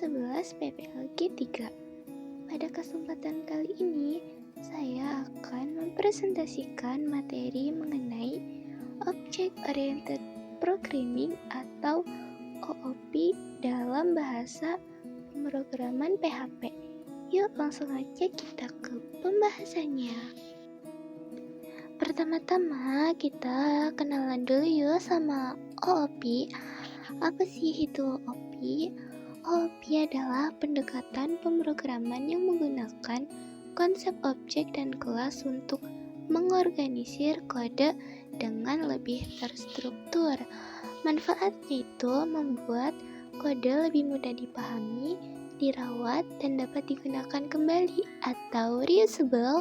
11 PPLG 3. Pada kesempatan kali ini, saya akan mempresentasikan materi mengenai Object Oriented Programming atau OOP dalam bahasa pemrograman PHP. Yuk langsung aja kita ke pembahasannya. Pertama-tama kita kenalan dulu yuk sama OOP. Apa sih itu OOP? OOP adalah pendekatan pemrograman yang menggunakan konsep objek dan kelas untuk mengorganisir kode dengan lebih terstruktur. Manfaatnya itu membuat kode lebih mudah dipahami, dirawat, dan dapat digunakan kembali atau reusable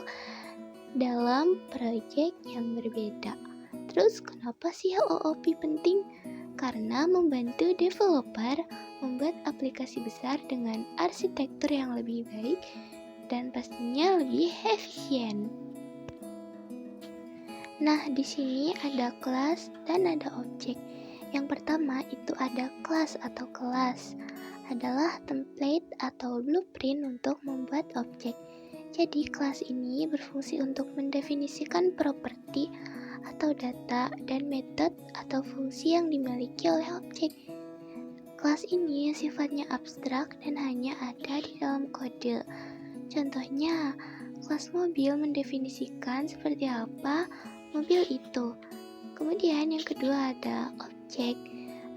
dalam proyek yang berbeda. Terus kenapa sih OOP penting? Karena membantu developer membuat aplikasi besar dengan arsitektur yang lebih baik dan pastinya lebih efisien. Nah, di sini ada kelas dan ada objek. Yang pertama itu ada kelas atau kelas. Adalah template atau blueprint untuk membuat objek. Jadi, kelas ini berfungsi untuk mendefinisikan properti atau data dan metode atau fungsi yang dimiliki oleh objek. Kelas ini sifatnya abstrak dan hanya ada di dalam kode. Contohnya, kelas mobil mendefinisikan seperti apa mobil itu. Kemudian yang kedua ada objek,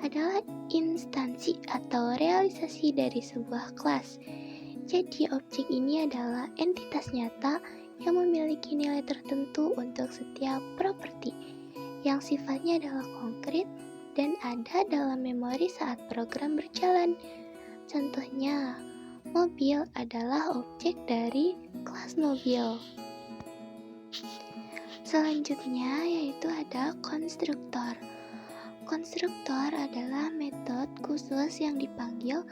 adalah instansi atau realisasi dari sebuah kelas. Jadi objek ini adalah entitas nyata yang memiliki nilai tertentu untuk setiap properti, yang sifatnya adalah konkret dan ada dalam memori saat program berjalan. Contohnya, mobil adalah objek dari kelas mobil. Selanjutnya yaitu ada konstruktor. Konstruktor adalah metode khusus yang dipanggil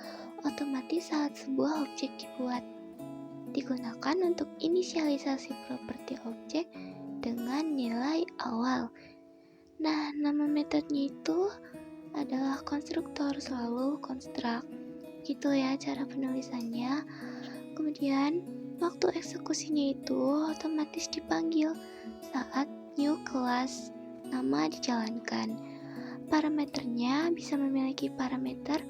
otomatis saat sebuah objek dibuat. Digunakan untuk inisialisasi properti objek dengan nilai awal. Nah, nama metodenya itu adalah konstruktor, selalu konstruk. Gitu ya cara penulisannya. Kemudian, waktu eksekusinya itu otomatis dipanggil saat new class nama dijalankan. Parameternya bisa memiliki parameter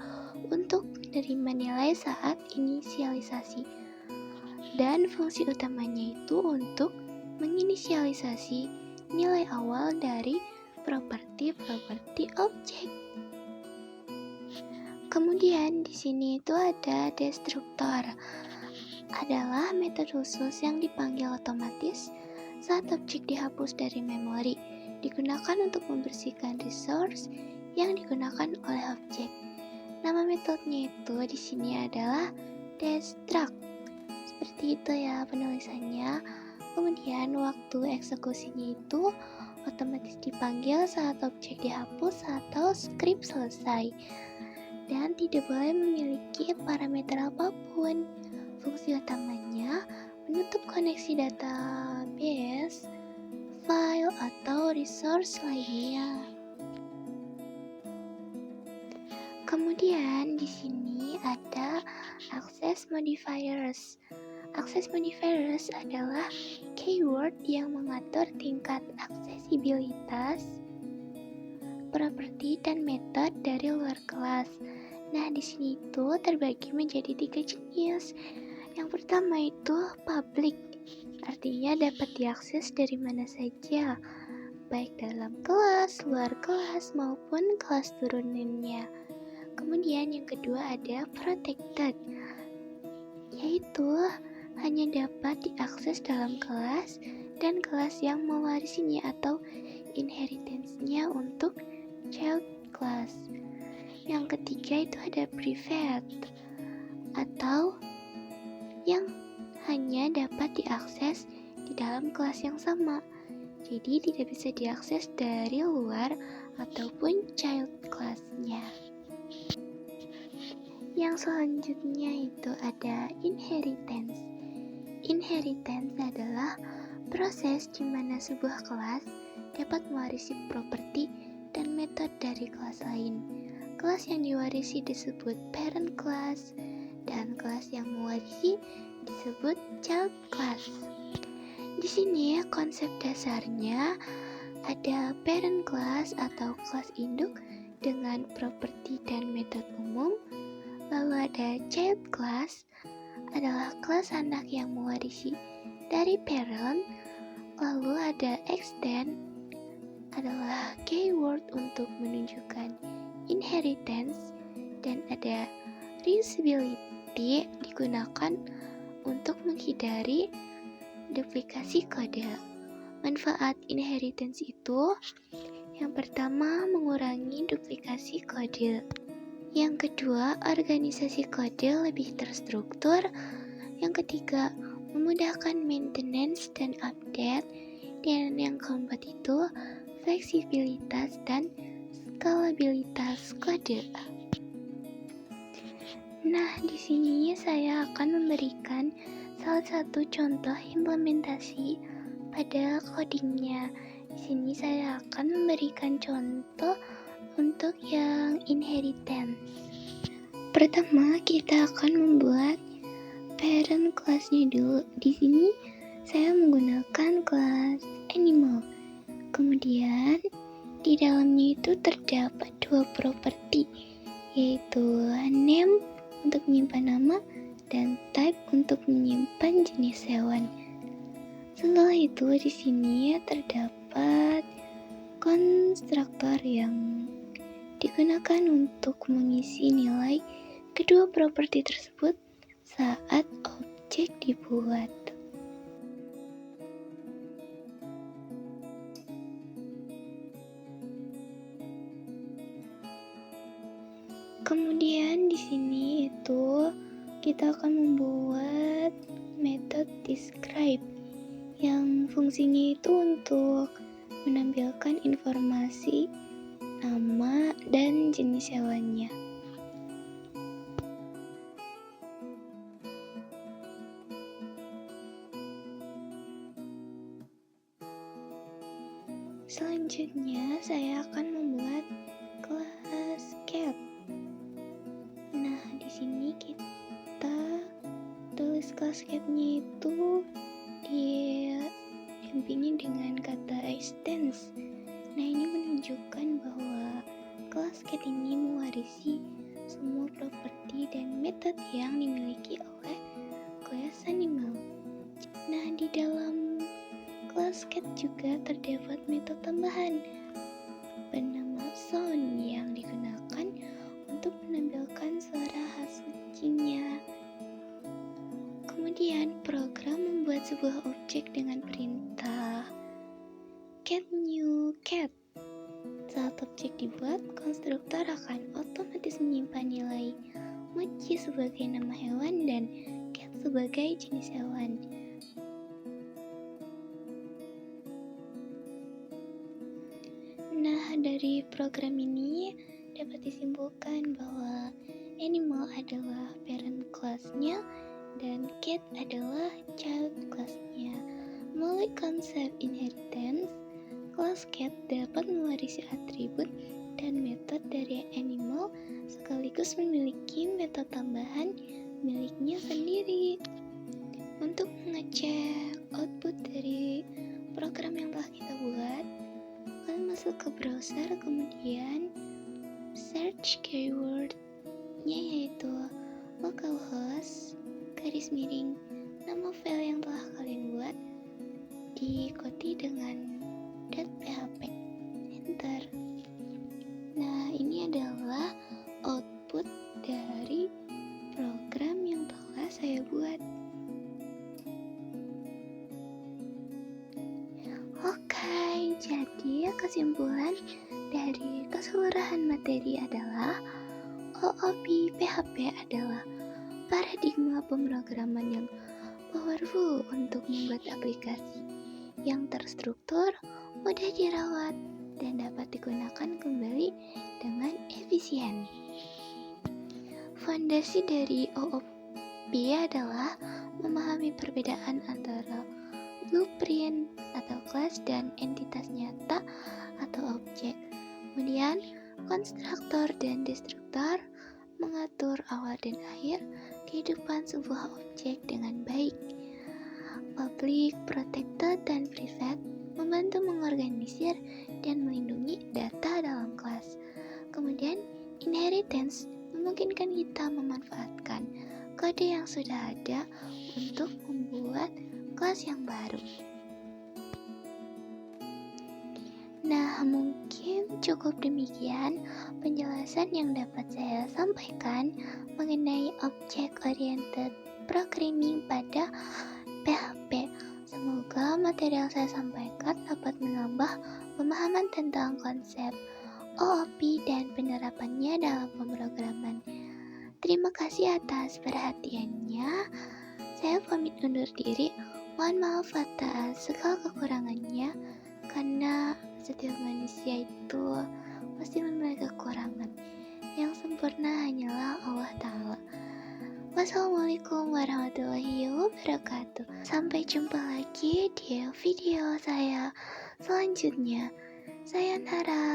untuk menerima nilai saat inisialisasi. Dan fungsi utamanya itu untuk menginisialisasi nilai awal dari properti objek. Kemudian di sini itu ada destruktor. Adalah metode khusus yang dipanggil otomatis saat objek dihapus dari memori. Digunakan untuk membersihkan resource yang digunakan oleh objek. Nama metodenya itu di sini adalah destruct. Seperti itu ya penulisannya. Kemudian waktu eksekusinya itu otomatis dipanggil saat objek dihapus atau script selesai. Dan tidak boleh memiliki parameter apapun. Fungsi utamanya menutup koneksi database, file atau resource lainnya. Kemudian di sini ada access modifiers. Access modifiers adalah keyword yang mengatur tingkat aksesibilitas, properti dan metode dari luar kelas. Nah, di sini itu terbagi menjadi 3 jenis. Yang pertama itu public. Artinya dapat diakses dari mana saja, baik dalam kelas, luar kelas, maupun kelas turunannya. Kemudian yang kedua ada protected, yaitu hanya dapat diakses dalam kelas dan kelas yang mewarisinya atau inheritance-nya untuk child class. Yang ketiga itu ada private, atau yang hanya dapat diakses di dalam kelas yang sama. Jadi tidak bisa diakses dari luar ataupun child class-nya. Yang selanjutnya itu ada inheritance. Inheritance adalah proses di mana sebuah kelas dapat mewarisi properti dan metode dari kelas lain. Kelas yang diwarisi disebut parent class dan kelas yang mewarisi disebut child class. Di sini konsep dasarnya ada parent class atau kelas induk dengan properti dan metode umum. Lalu ada child class adalah kelas anak yang mewarisi dari parent. Lalu ada extend adalah keyword untuk menunjukkan inheritance, dan ada reusability digunakan untuk menghindari duplikasi kode. Manfaat inheritance itu, yang pertama, mengurangi duplikasi kode. Yang kedua, organisasi kode lebih terstruktur. Yang ketiga, memudahkan maintenance dan update. Dan yang keempat itu, fleksibilitas dan skalabilitas kode. Nah, di sini saya akan memberikan salah satu contoh implementasi pada codingnya. Di sini saya akan memberikan contoh untuk yang inheritance. Pertama, kita akan membuat parent class-nya dulu. Di sini saya menggunakan kelas animal. Kemudian di dalamnya itu terdapat dua properti, yaitu name untuk menyimpan nama dan type untuk menyimpan jenis hewan. Setelah itu di sini terdapat konstruktor yang digunakan untuk mengisi nilai kedua properti tersebut saat objek dibuat. Kemudian di sini itu kita akan membuat metode describe yang fungsinya itu untuk menampilkan informasi nama dan jenis hewannya. Selanjutnya saya akan membuat kelas cat. Nah, di sini kita tulis kelas cat-nya itu didampingi dengan kata extends. Nah, ini menunjukkan bahwa kelas cat ini mewarisi semua properti dan metode yang dimiliki oleh kelas animal. Nah, di dalam kelas cat juga terdapat metode tambahan bernama sound yang digunakan untuk menampilkan suara khas kucingnya. Kemudian program membuat sebuah objek dengan perintah cat new cat. Saat objek dibuat, konstruktor akan otomatis menyimpan nilai mochi sebagai nama hewan dan cat sebagai jenis hewan. Nah, dari program ini dapat disimpulkan bahwa animal adalah parent class-nya dan cat adalah child class-nya. Melalui konsep inheritance, kelas cat dapat mewarisi atribut dan metode dari animal sekaligus memiliki metode tambahan miliknya sendiri. Untuk mengecek output dari program yang telah kita buat, kalian masuk ke browser, kemudian search keyword-nya yaitu localhost _ nama file yang telah kalian buat, diikuti dengan .php, enter. Nah, ini adalah output dari program yang telah saya buat. Oke, jadi kesimpulan dari keseluruhan materi adalah OOP PHP adalah paradigma pemrograman yang powerful untuk membuat aplikasi yang terstruktur, mudah dirawat, dan dapat digunakan kembali dengan efisien. Fondasi dari OOP adalah memahami perbedaan antara blueprint atau kelas dan entitas nyata atau objek. Kemudian konstruktor dan destruktor, mengatur awal dan akhir kehidupan sebuah objek dengan baik. Public, protected, dan private membantu mengorganisir dan melindungi data dalam kelas. Kemudian, inheritance memungkinkan kita memanfaatkan kode yang sudah ada untuk membuat kelas yang baru. Nah, mungkin cukup demikian penjelasan yang dapat saya sampaikan mengenai object-oriented programming pada PHP. Semoga materi yang saya sampaikan dapat menambah pemahaman tentang konsep OOP dan penerapannya dalam pemrograman. Terima kasih atas perhatiannya. Saya pamit undur diri. Mohon maaf atas segala kekurangannya, karena setiap manusia itu pasti memiliki kekurangan. Yang sempurna hanyalah Allah Ta'ala. Wassalamualaikum warahmatullahi wabarakatuh. Sampai jumpa lagi di video saya selanjutnya. Sayonara.